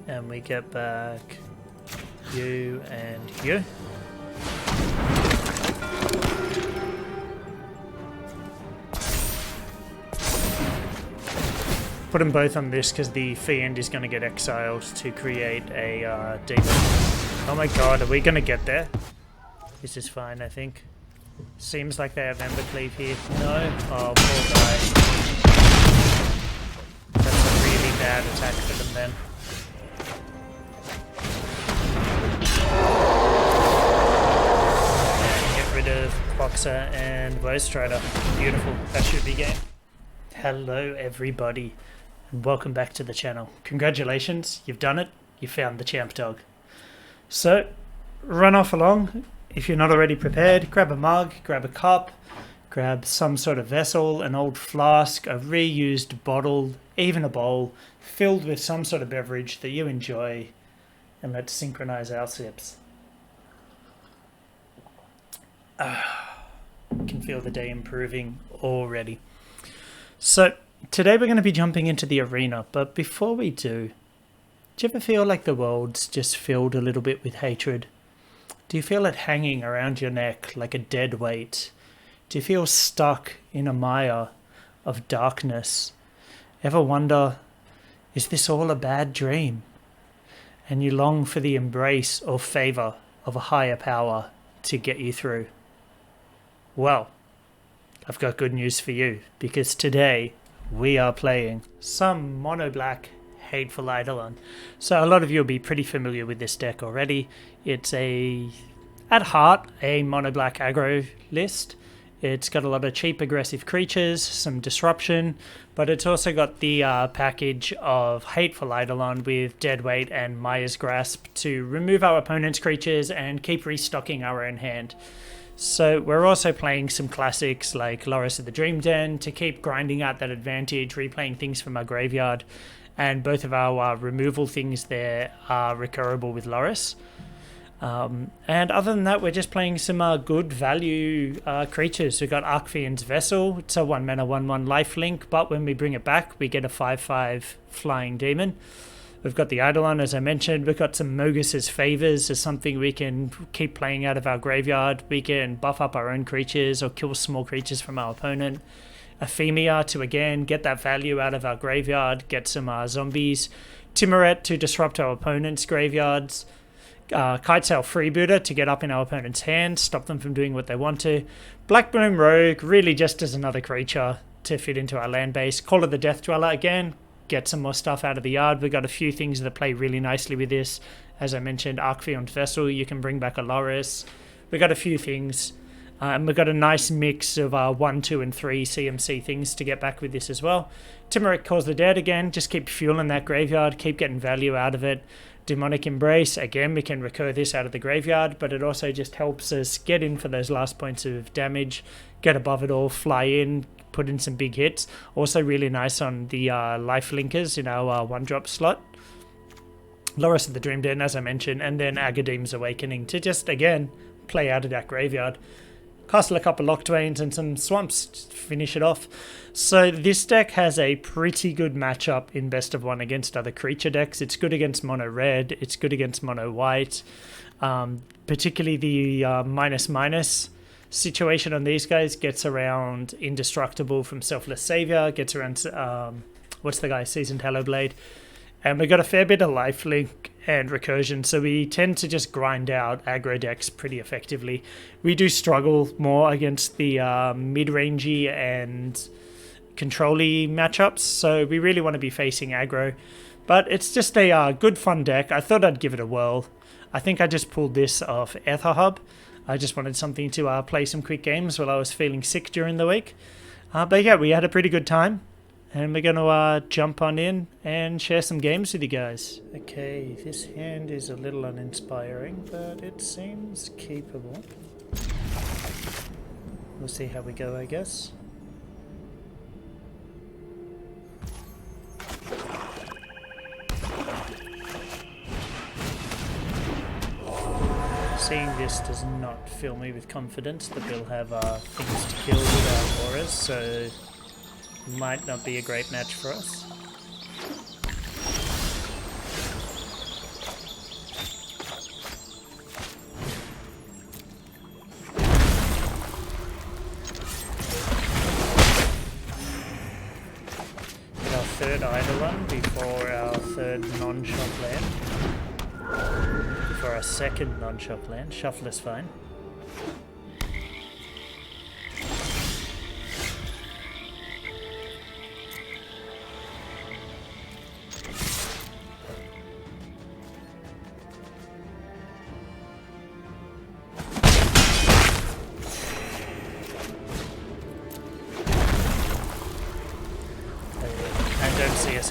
And we get back you and you. Put them both on this because the Fiend is going to get exiled to create a demon. Oh my god, are we going to get there? This is fine, I think. Seems like they have Embercleave here. No? Oh, poor guy. That's a really bad attack for them then. And get rid of Boxer and Woestrider. Beautiful. That should be game. Hello everybody. And welcome back to the channel. Congratulations, you've done it. You found the champ dog. So, run off along. If you're not already prepared, grab a mug, grab a cup, grab some sort of vessel, an old flask, a reused bottle, even a bowl, filled with some sort of beverage that you enjoy, and let's synchronize our sips. Can feel the day improving already. So, today we're going to be jumping into the arena, but before we do you ever feel like the world's just filled a little bit with hatred? Do you feel it hanging around your neck like a dead weight? Do you feel stuck in a mire of darkness? Ever wonder, is this all a bad dream? And you long for the embrace or favour of a higher power to get you through? Well, I've got good news for you, because today we are playing some MonoBlack Hateful Eidolon. So a lot of you will be pretty familiar with this deck already. It's at heart a MonoBlack aggro list. It's got a lot of cheap aggressive creatures, some disruption, but it's also got the package of Hateful Eidolon with Deadweight and Maya's Grasp to remove our opponent's creatures and keep restocking our own hand. So we're also playing some classics like Loris of the Dream Den to keep grinding out that advantage, replaying things from our graveyard. And both of our removal things there are recurable with Loris. And other than that, we're just playing some good value creatures. We've got Arcfiend's Vessel. It's a 1 mana 1/1 lifelink, but when we bring it back, we get a 5/5 flying demon. We've got the Eidolon, as I mentioned. We've got some Mogus's Favors as something we can keep playing out of our graveyard. We can buff up our own creatures or kill small creatures from our opponent. Ephemia to again get that value out of our graveyard, get some zombies. Timoret to disrupt our opponent's graveyards. Kitesail Freebooter to get up in our opponent's hand, stop them from doing what they want to. Blackbloom Rogue really just as another creature to fit into our land base. Call of the Death Dweller again, get some more stuff out of the yard. We've got a few things that play really nicely with this. As I mentioned, Arcfiend's Vessel, you can bring back a Loris. We've got a few things. And we've got a nice mix of 1, 2, and 3 CMC things to get back with this as well. Timoret Calls the Dead again, just keep fueling that graveyard, keep getting value out of it. Demonic Embrace, again, we can recur this out of the graveyard, but it also just helps us get in for those last points of damage, get above it all, fly in, put in some big hits. Also really nice on the life linkers in our 1-drop slot. Loris of the Dream Den, as I mentioned, and then Agadim's Awakening to just, again, play out of that graveyard. Castle a couple of Locktwains and some Swamps to finish it off. So this deck has a pretty good matchup in best of 1 against other creature decks. It's good against mono red, it's good against mono white. Particularly the -- situation on these guys gets around Indestructible from Selfless Savior, gets around what's the guy, Seasoned Hellowblade. And we've got a fair bit of lifelink and recursion, so we tend to just grind out aggro decks pretty effectively. We do struggle more against the mid-rangey and control-y matchups, so we really want to be facing aggro. But it's just a good fun deck. I thought I'd give it a whirl. I think I just pulled this off EtherHub. I just wanted something to play some quick games while I was feeling sick during the week. But yeah, we had a pretty good time. And we're going to jump on in and share some games with you guys. Okay, this hand is a little uninspiring, but it seems keepable. We'll see how we go, I guess. Seeing this does not fill me with confidence that we'll have things to kill with our auras, so might not be a great match for us. before our third non-shop land. Before our second non-shop land. Shuffle is fine.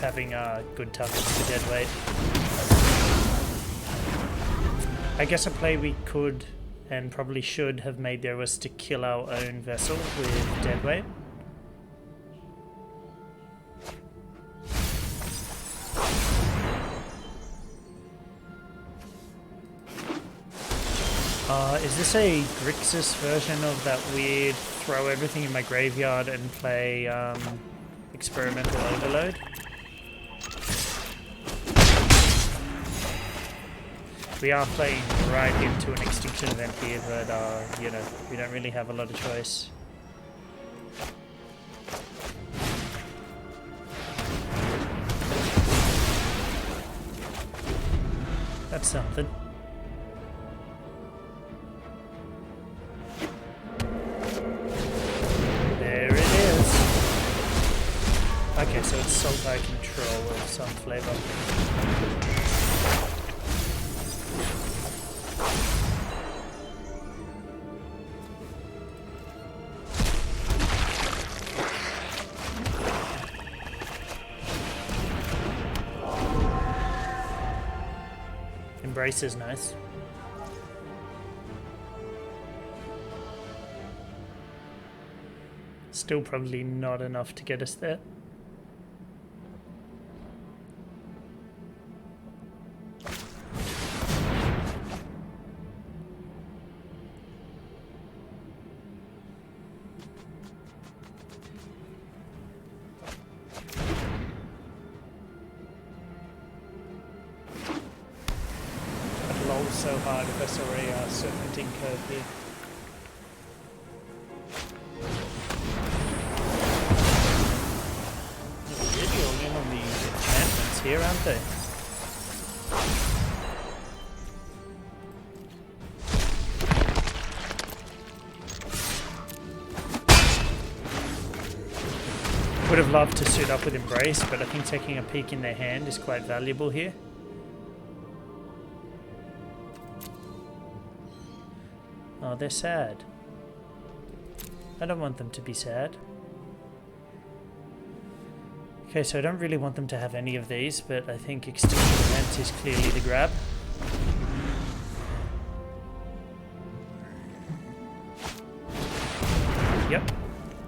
Having good targets to dead weight. I guess a play we could and probably should have made there was to kill our own vessel with dead weight. Is this a Grixis version of that weird throw everything in my graveyard and play experimental overload? We are playing right into an extinction event here, but you know, we don't really have a lot of choice. That's something. There it is. Okay, so it's Sultai control of some flavor. Embrace is nice. Still probably not enough to get us there. So hard if I saw a serpentine curve here. They're really all in on the enchantments here, aren't they? Would have loved to suit up with Embrace, but I think taking a peek in their hand is quite valuable here. Oh, they're sad. I don't want them to be sad. Okay, so I don't really want them to have any of these, but I think Extinction Event is clearly the grab. Yep.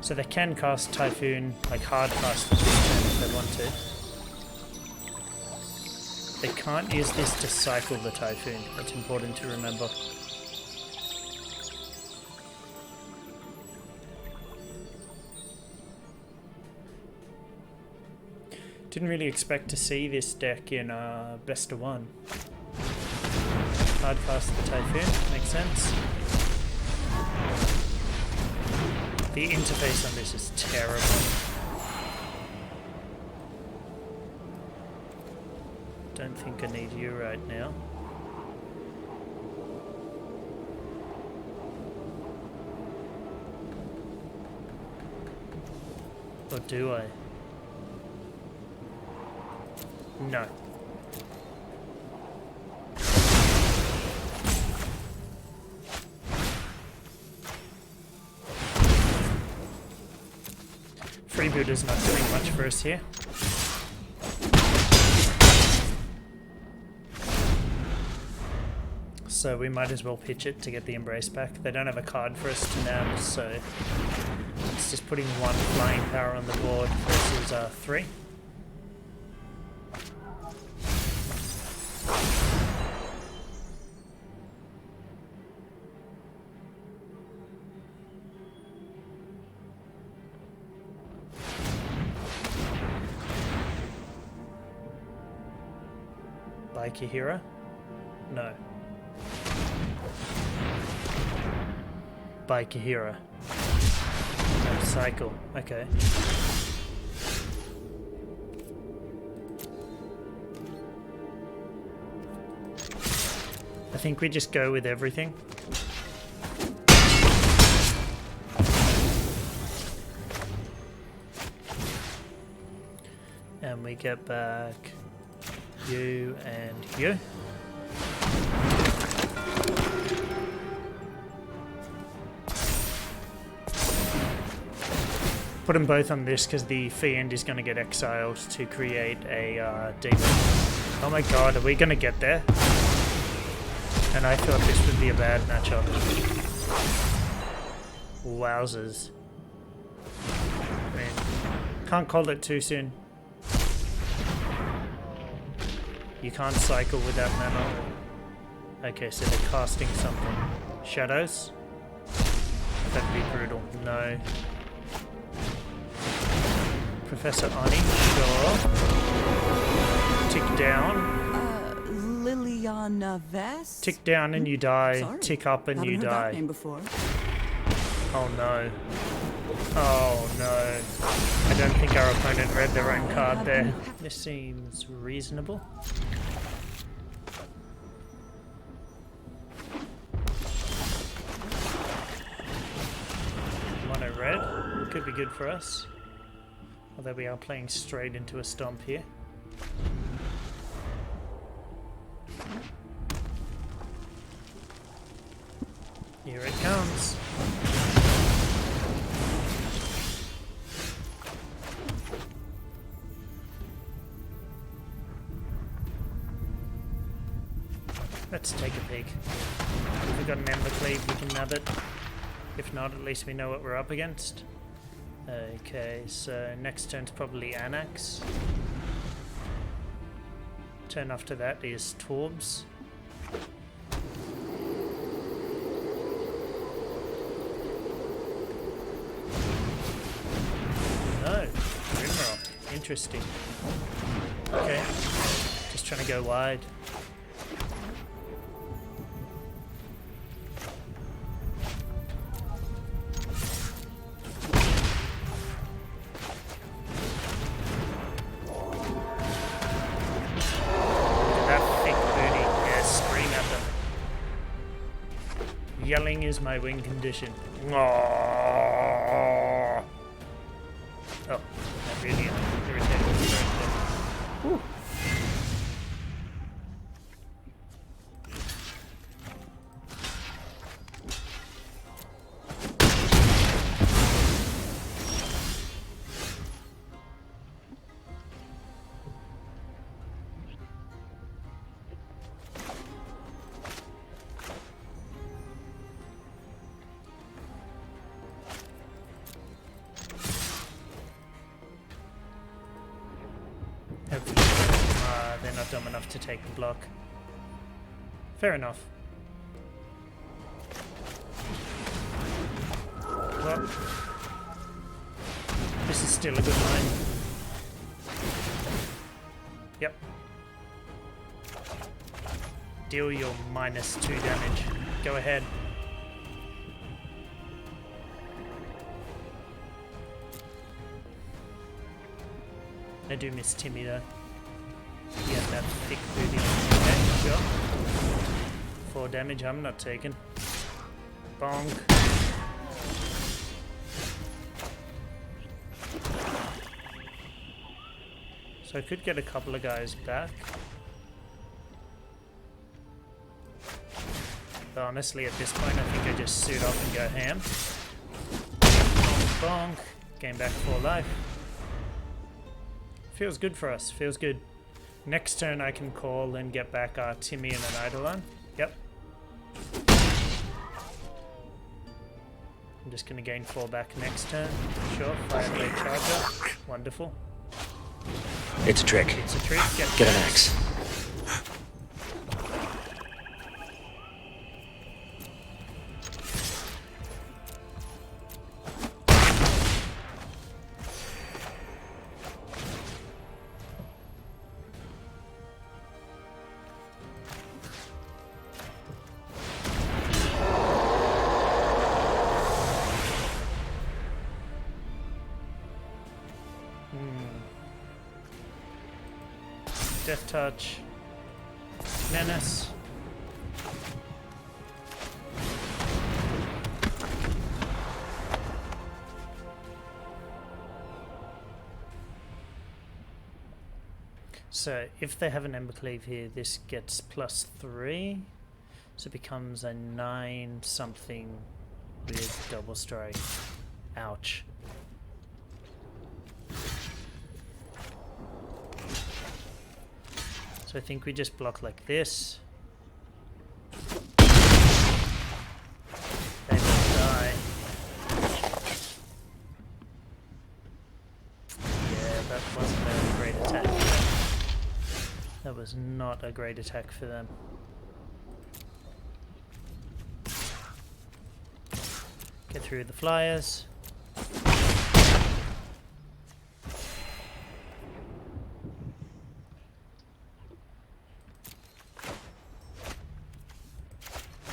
So they can cast Typhoon, like hard cast this turn if they want to. They can't use this to cycle the Typhoon. That's important to remember. Didn't really expect to see this deck in best of one. Hard cast the Typhoon, makes sense. The interface on this is terrible. Don't think I need you right now. Or do I? No. Freebooter's not doing much for us here. So we might as well pitch it to get the Embrace back. They don't have a card for us to nab, so it's just putting one flying power on the board versus 3. Kahira? No. By Kahira. Cycle. Okay. I think we just go with everything. And we get back you and you. Put them both on this because the fiend is going to get exiled to create a demon. Oh my god, are we going to get there? And I thought this would be a bad matchup. Wowzers. I mean, can't call it too soon. You can't cycle with that mana. Okay, so they're casting something. Shadows? That'd be brutal. No. Professor Ani, sure. Tick down. Liliana Vest? Tick down and you die. Sorry. Tick up and you Haven't heard that die. name before. Oh no. Oh no. I don't think our opponent read their own card there. This seems reasonable. Mono red. Could be good for us. Although we are playing straight into a stomp here. Here it comes. Let's take a peek. If we've got an Ember Cleave, we can nab it. If not, at least we know what we're up against. Okay, so next turn's probably Anax. Turn after that is Torbs. No, Grimrock. Interesting. Okay, just trying to go wide. Yelling is my win condition. Oh, that really irritating. Whew. They're not dumb enough to take the block. Fair enough. Well, this is still a good line. Yep. Deal your -2 damage. Go ahead. I do miss Timmy though. He had that thick booty. Okay, sure. 4 damage I'm not taking. Bonk. So I could get a couple of guys back. But honestly at this point I think I just suit up and go ham. Bonk, bonk. Game back 4 life. Feels good for us, feels good. Next turn I can call and get back our Timmy and an Eidolon. Yep. I'm just going to gain 4 back next turn. Sure, Fireblade Charger. Wonderful. It's a trick. It's a trick. Get an axe. Death Touch. Menace. so if they have an Embercleave here, this gets +3. So it becomes a 9 something with double strike. Ouch. So I think we just block like this. They will die. Yeah, that wasn't a great attack for them. That was not a great attack for them. Get through the flyers.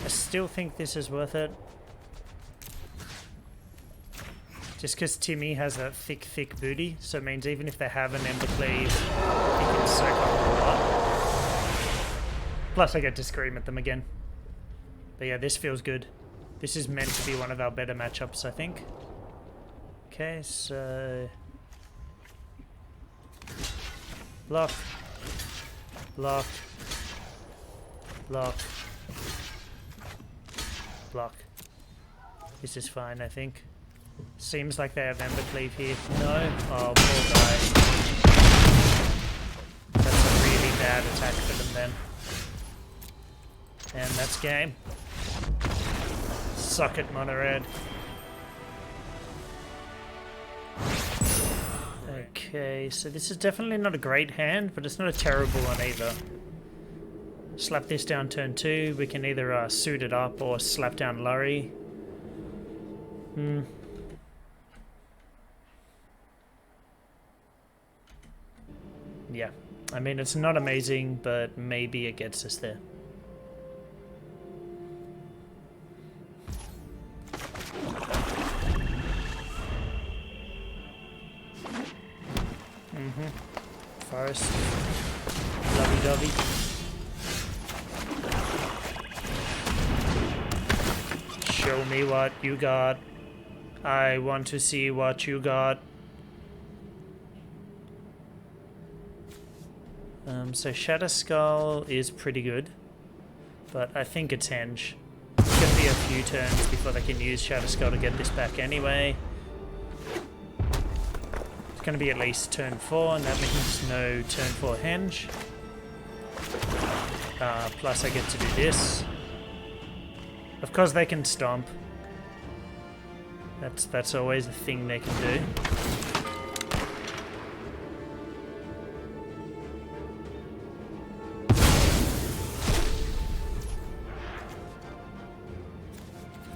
I still think this is worth it. Just because Timmy has a thick booty, so it means even if they have an Embercleave, he can soak up a lot. Plus I get to scream at them again. But yeah, this feels good. This is meant to be one of our better matchups, I think. Okay, so... block. Block. Block. Block. This is fine, I think. Seems like they have Embercleave here. No? Oh, poor guy. That's a really bad attack for them then. And that's game. Suck it, Mono-Red. Okay, so this is definitely not a great hand, but it's not a terrible one either. Slap this down turn 2. We can either suit it up or slap down Lurry. Yeah, I mean, it's not amazing, but maybe it gets us there. Forest. Lovey-dovey. Show me what you got. I want to see what you got. So Shadow Skull is pretty good, but I think it's Henge. It's going to be a few turns before they can use Shadow Skull to get this back anyway. It's going to be at least turn 4, and that means no turn 4 Henge. Plus I get to do this. Of course they can stomp. That's always a thing they can do.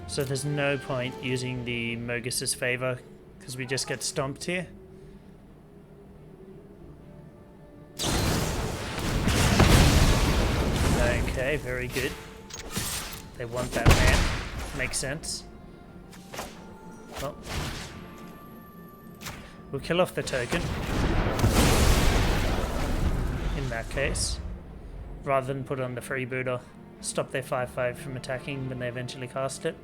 So there's no point using the Mogus's favor because we just get stomped here. Okay, very good. They want that man. Makes sense. Well, we'll kill off the token in that case, rather than put on the freebooter. Stop their 5/5 from attacking when they eventually cast it.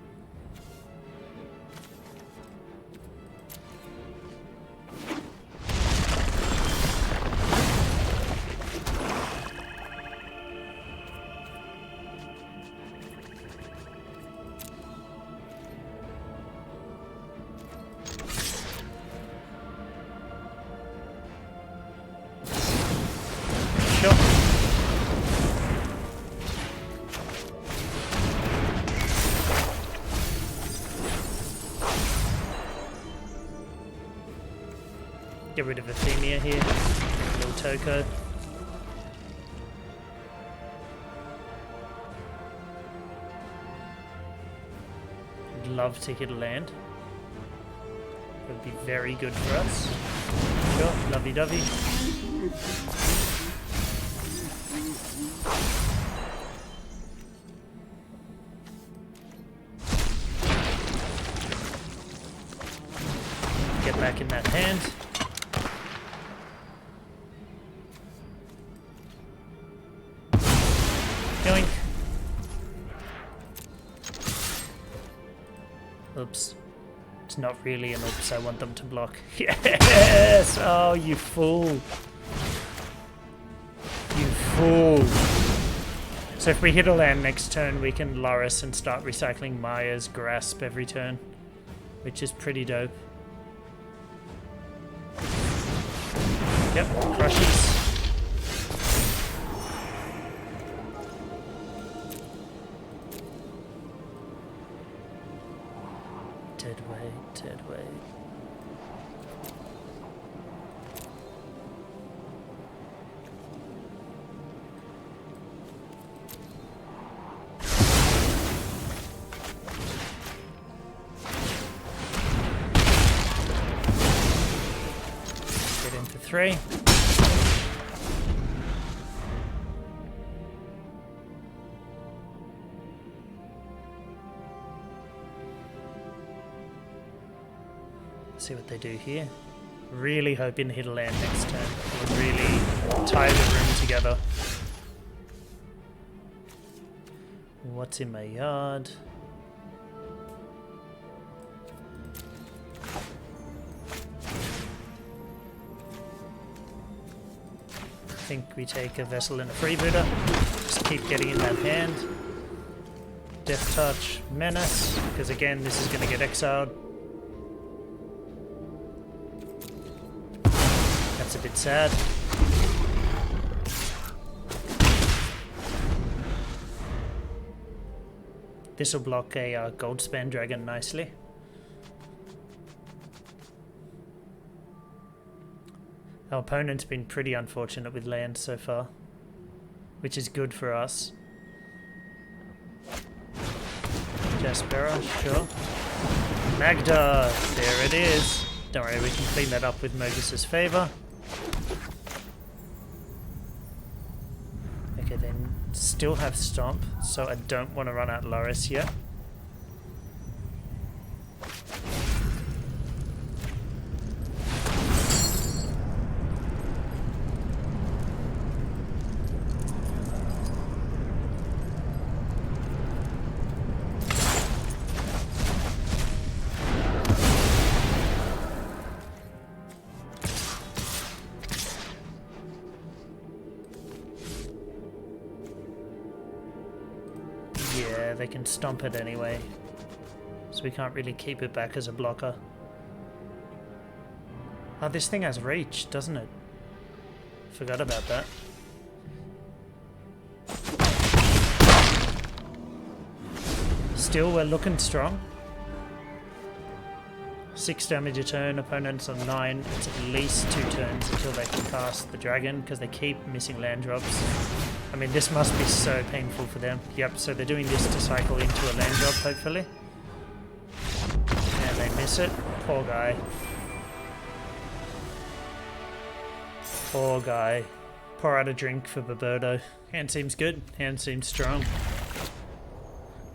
Get rid of Athemia here. Little Toko. I'd love to hit a land. It would be very good for us. Sure, lovey-dovey. Get back in that hand. Going. Oops. It's not really an oops, I want them to block. Yes! Oh, you fool. Hateful. So if we hit a land next turn, we can Loris and start recycling Maya's Grasp every turn, which is pretty dope. Yep, crushes. Dead weight, dead weight. Get into 3. See what they do here. Really hoping to hit a land next turn. We'll really tie the room together. What's in my yard? I think we take a vessel and a freebooter. Just keep getting in that hand. Death Touch, Menace, because again this is going to get exiled. That's a bit sad. This will block a Goldspan Dragon nicely. Our opponent's been pretty unfortunate with lands so far, which is good for us. Jaspera, sure. Magda, there it is. Don't worry, we can clean that up with Mogus's favor. Okay, then still have Stomp, so I don't want to run out Loris yet. Yeah, they can stomp it anyway, so we can't really keep it back as a blocker. Oh, this thing has reach, doesn't it? Forgot about that. Still, we're looking strong. 6 damage a turn, opponents on 9. It's at least 2 turns until they can cast the dragon, because they keep missing land drops. I mean, this must be so painful for them. Yep, so they're doing this to cycle into a land drop, hopefully. And they miss it. Poor guy. Poor guy. Pour out a drink for Baberto. Hand seems good. Hand seems strong.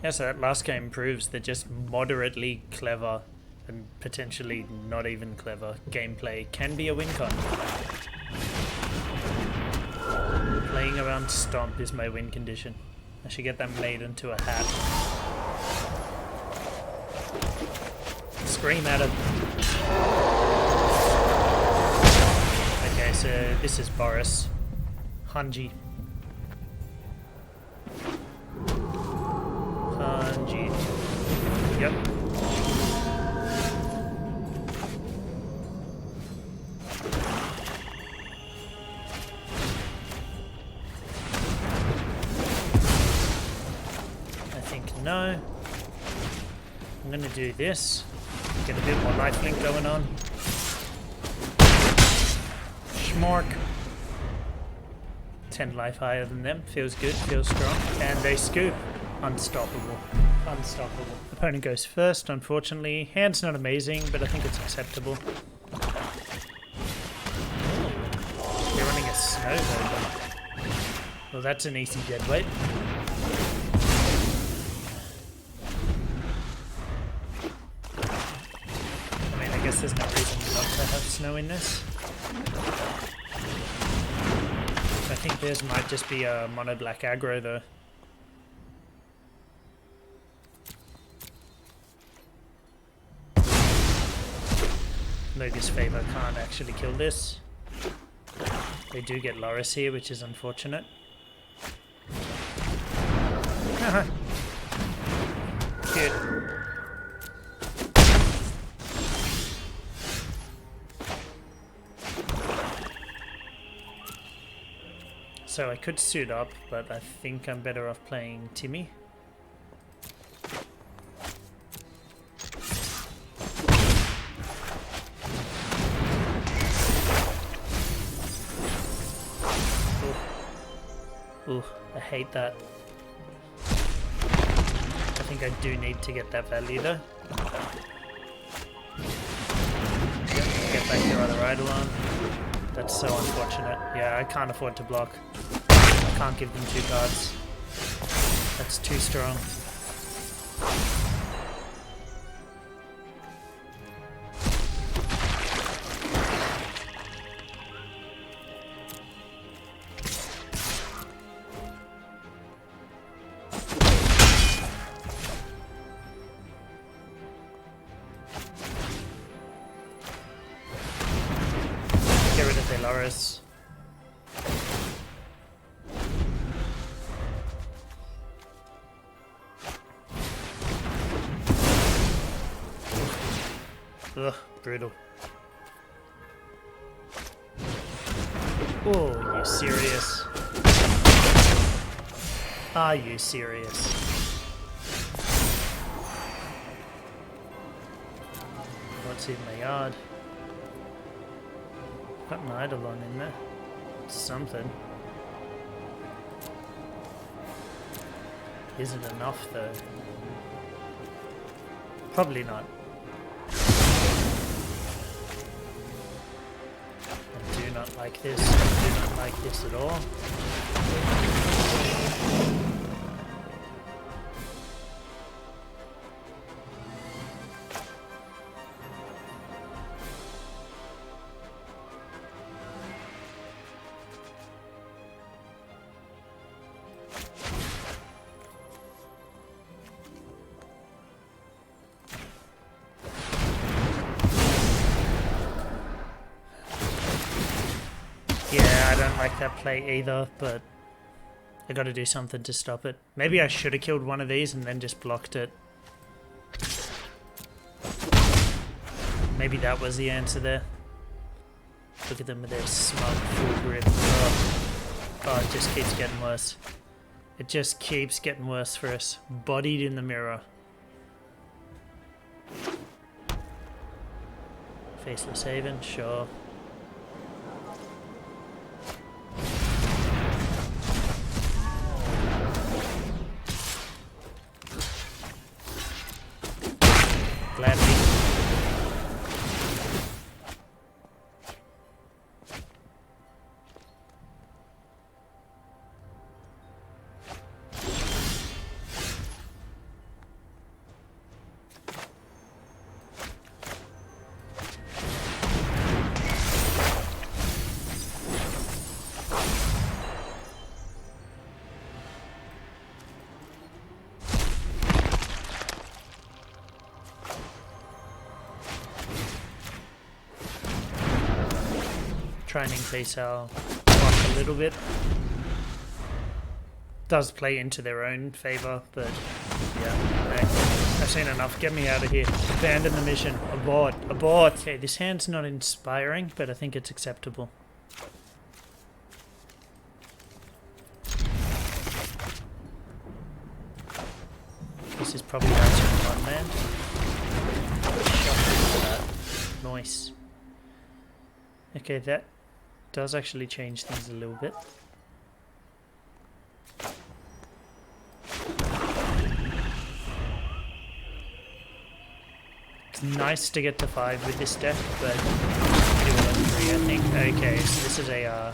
Yeah, so that last game proves they're just moderately clever and potentially not even clever. Gameplay can be a win con. Playing around Stomp is my win condition. I should get that made into a hat. Scream at him. Okay, so this is Boris. Hanji. Hanji. Yep. No. I'm going to do this. Get a bit more lifelink going on. Schmork. 10 life higher than them. Feels good, feels strong. And they scoop. Unstoppable. Unstoppable. Opponent goes first, unfortunately. Hand's not amazing, but I think it's acceptable. They're running a snow though. Well, that's an easy deadweight. There's no reason not to have snow in this. I think theirs might just be a MonoBlack Aggro though. Mogus Favor can't actually kill this. They do get Loris here, which is unfortunate. Cute. So I could suit up, but I think I'm better off playing Timmy. Ooh, I hate that. I think I do need to get that value though. Get back your other Eidolon. That's so unfortunate. Yeah, I can't afford to block. I can't give them 2 cards. That's too strong. Get rid of Dolores. Ugh, brutal. Oh, you serious? Are you serious? What's in my yard? Got an Eidolon in there. Something. Is it enough though? Probably not. I do not like this. I do not like this at all. Yeah, I don't like that play either, but I gotta do something to stop it. Maybe I should have killed one of these and then just blocked it. Maybe that was the answer there. Look at them with their smug full grip. Oh, it just keeps getting worse. It just keeps getting worse for us. Bodied in the mirror. Faceless Haven, sure. Gladly. Try and increase our block a little bit. Does play into their own favour, but yeah, no. I've seen enough. Get me out of here. Abandon the mission. Abort. Abort. Okay, this hand's not inspiring, but I think it's acceptable. This is probably our turn 1 land. Shocking for that. Nice. Okay, that does actually change things a little bit. It's nice to get to 5 with this deck, but do it on 3, I think. Okay, so this is a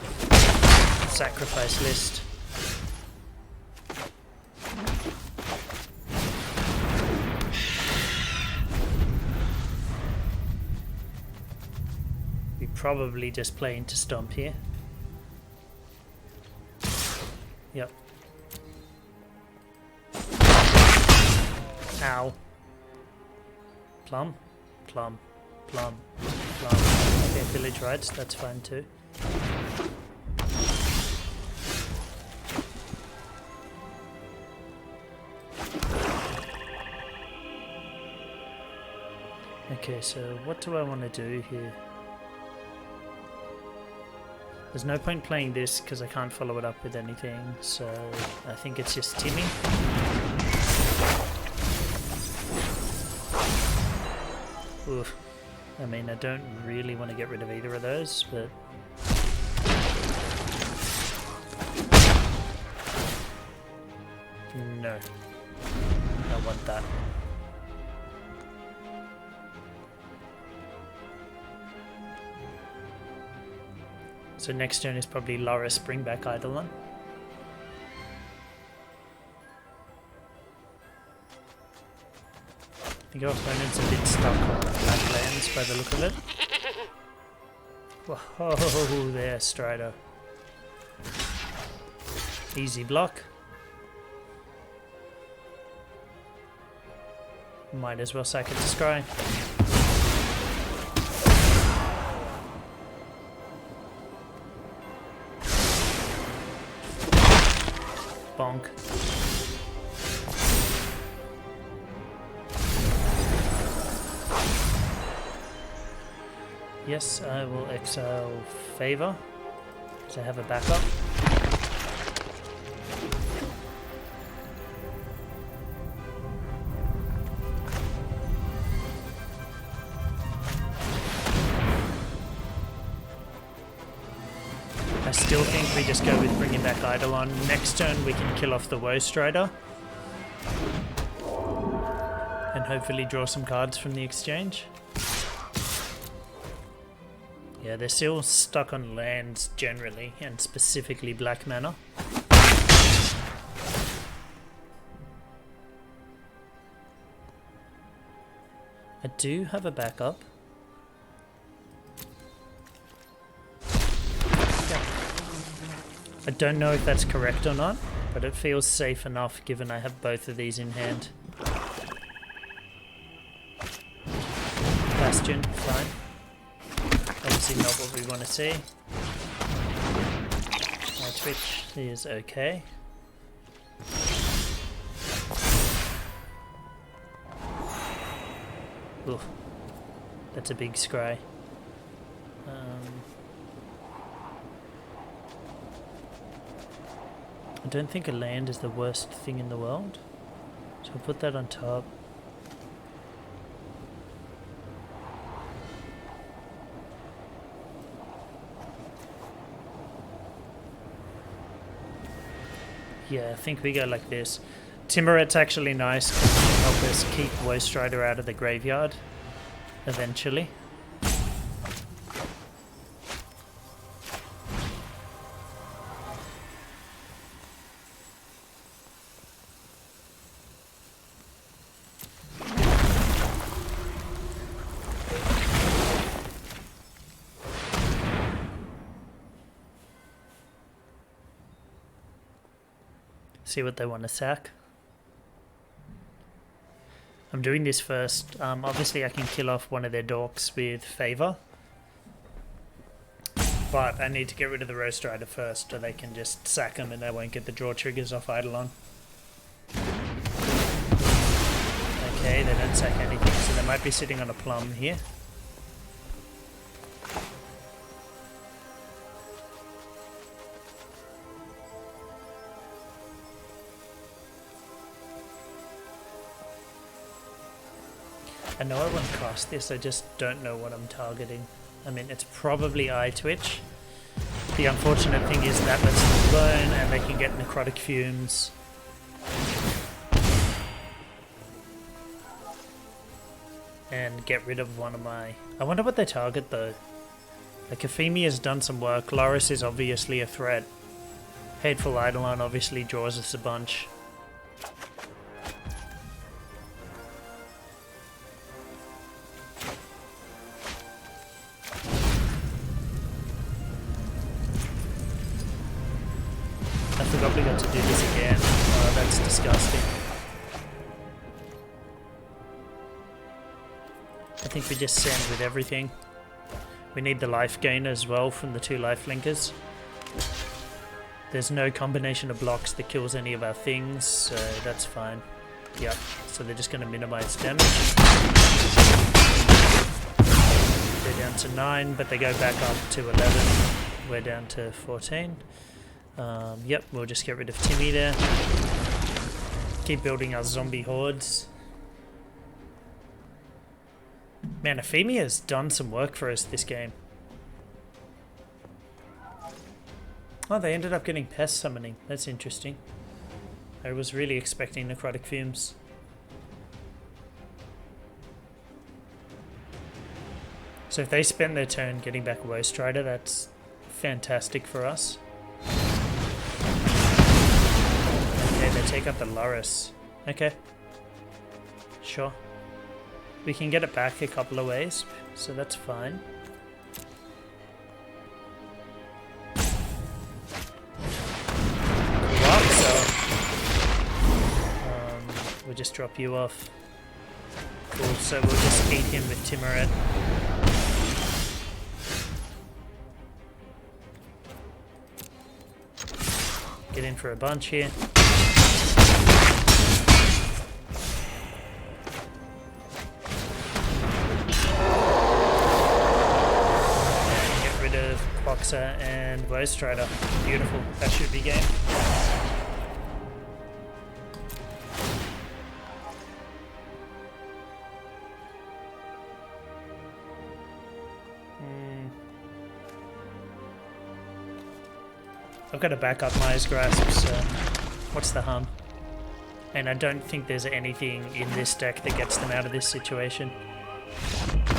sacrifice list. Probably just play into stomp here. Yep. Ow. Plum, plum, plum, plum. Okay, village rights, that's fine too. Okay, so what do I want to do here? There's no point playing this because I can't follow it up with anything, so I think it's just Timmy. Oof. I mean, I don't really want to get rid of either of those, but... No. I want that. So next turn is probably Loris Springback Eidolon. I think our opponent's a bit stuck on black lands by the look of it. Whoa, there, Strider. Easy block. Might as well sack it to scry. Bonk. Yes, I will exile Favor, because I have a backup. I still think we just go with bringing back Eidolon. Next turn we can kill off the Woe Strider. And hopefully draw some cards from the exchange. Yeah, they're still stuck on lands generally, and specifically black mana. I do have a backup. I don't know if that's correct or not, but it feels safe enough given I have both of these in hand. Bastion, fine. Obviously not what we want to see. My Twitch is okay. Oof, that's a big scry. I don't think a land is the worst thing in the world, so I'll put that on top. Yeah, I think we go like this. Timberet's actually nice because it can help us keep Woe Strider out of the graveyard eventually. See what they want to sack. I'm doing this first. Obviously I can kill off one of their dorks with Favor. But I need to get rid of the Roast Rider first so they can just sack them and they won't get the draw triggers off Eidolon. Okay, they don't sack anything, so they might be sitting on a plum here. I know I want to cast this, I just don't know what I'm targeting. I mean, it's probably Eye Twitch. The unfortunate thing is that lets them burn and they can get necrotic fumes. And get rid of one of my... I wonder what they target though. Like, Afemi has done some work, Loris is obviously a threat. Hateful Eidolon obviously draws us a bunch. I forgot we got to do this again. Oh, that's disgusting. I think we just send with everything. We need the life gain as well from the 2 life linkers. There's no combination of blocks that kills any of our things, so that's fine. Yep, so they're just going to minimize damage. They're down to 9, but they go back up to 11. We're down to 14. Yep, we'll just get rid of Timmy there. Keep building our zombie hordes. Man, Ephemia's done some work for us this game. Oh, they ended up getting pest summoning. That's interesting. I was really expecting necrotic fumes. So if they spend their turn getting back Woe Strider, that's fantastic for us. Okay, they take up the Loris. Okay. Sure. We can get it back a couple of ways, so that's fine. We'll just drop you off. Cool, so we'll just eat him with Timuret. Get in for a bunch here. And get rid of Boxer and Woe Strider. Beautiful, that should be game. I've got to back up Maya's Grasp, so what's the harm? And I don't think there's anything in this deck that gets them out of this situation.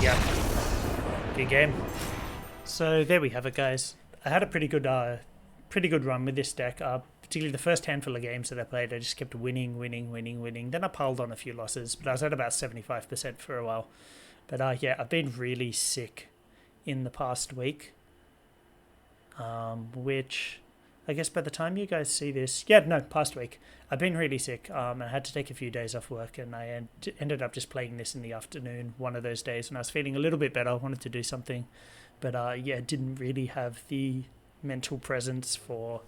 Yeah. Good game. So there we have it, guys. I had a pretty good run with this deck. Particularly the first handful of games that I played, I just kept winning. Then I piled on a few losses, but I was at about 75% for a while. But yeah, I've been really sick in the past week. Which... I guess by the time you guys see this... Yeah, no, past week. I've been really sick. I had to take a few days off work, and I ended up just playing this in the afternoon, one of those days, when I was feeling a little bit better. I wanted to do something. But yeah, didn't really have the mental presence for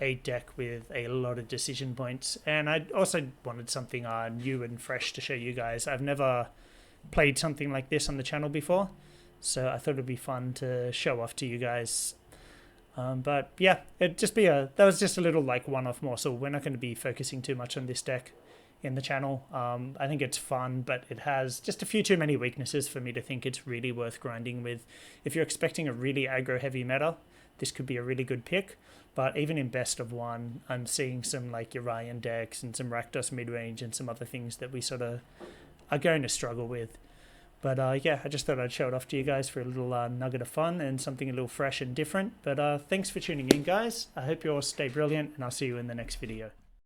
a deck with a lot of decision points. And I also wanted something new and fresh to show you guys. I've never played something like this on the channel before, so I thought it'd be fun to show off to you guys. But yeah, that was just a little like one-off morsel. We're not going to be focusing too much on this deck in the channel. I think it's fun, but it has just a few too many weaknesses for me to think it's really worth grinding with. If you're expecting a really aggro heavy meta, this could be a really good pick. But even in best of one, I'm seeing some like Urian decks and some Rakdos midrange and some other things that we sort of are going to struggle with. But yeah, I just thought I'd show it off to you guys for a little nugget of fun and something a little fresh and different. But thanks for tuning in, guys. I hope you all stay brilliant, and I'll see you in the next video.